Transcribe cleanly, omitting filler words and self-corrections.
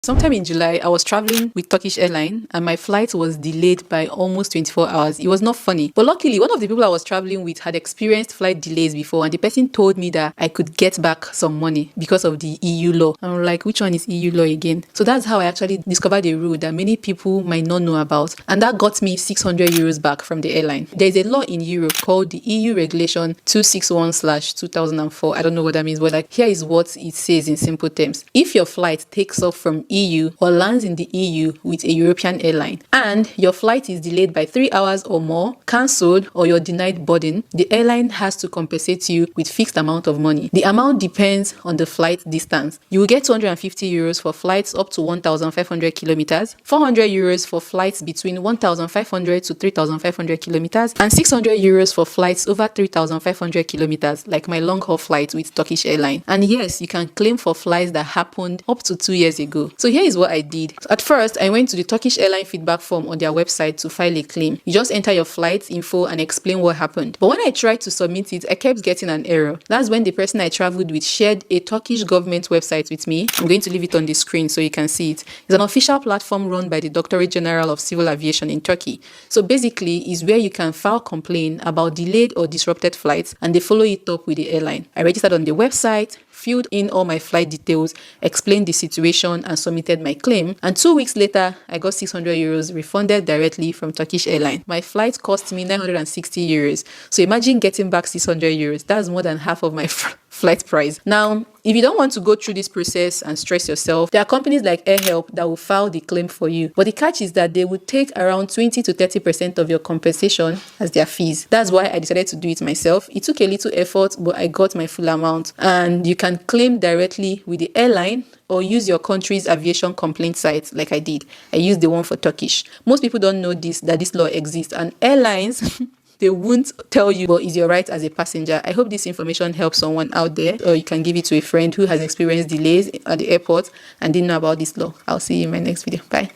Sometime in July, I was traveling with Turkish airline and my flight was delayed by almost 24 hours. It was not funny. But luckily, one of the people I was traveling with had experienced flight delays before and the person told me that I could get back some money because of the EU law. I'm like, which one is EU law again? So that's how I actually discovered a rule that many people might not know about. And that got me 600 euros back from the airline. There's a law in Europe called the EU Regulation 261/2004. I don't know what that means, but like here is what it says in simple terms. If your flight takes off from EU or lands in the EU with a European airline and your flight is delayed by 3 hours or more, cancelled, or you're denied boarding, the airline has to compensate you with fixed amount of money. The amount depends on the flight distance. You will get 250 euros for flights up to 1,500 kilometers, 400 euros for flights between 1,500 to 3,500 kilometers, and 600 euros for flights over 3,500 kilometers, like my long haul flight with Turkish airline. And yes, you can claim for flights that happened up to 2 years ago. So here is what I did. At first, I went to the Turkish airline feedback form on their website to file a claim. You just enter your flight info and explain what happened. But when I tried to submit it, I kept getting an error. That's when the person I traveled with shared a Turkish government website with me. I'm going to leave it on the screen so you can see it. It's an official platform run by the Directorate General of Civil Aviation in Turkey. So basically, it's where you can file complaint about delayed or disrupted flights and they follow it up with the airline. I registered on the website, filled in all my flight details, explained the situation and submitted my claim. And 2 weeks later, I got 600 euros refunded directly from Turkish airline. My flight cost me 960 euros. So imagine getting back 600 euros. That's more than half of my flight price. Now, if you don't want to go through this process and stress yourself, there are companies like AirHelp that will file the claim for you. But the catch is that they will take around 20 to 30% of your compensation as their fees. That's why I decided to do it myself. It took a little effort, but I got my full amount. And you can claim directly with the airline or use your country's aviation complaint site like I did. I used the one for Turkish. Most people don't know that this law exists, and airlines they won't tell you what is your right as a passenger. I hope this information helps someone out there, or you can give it to a friend who has experienced delays at the airport and didn't know about this law. I'll see you in my next video. Bye.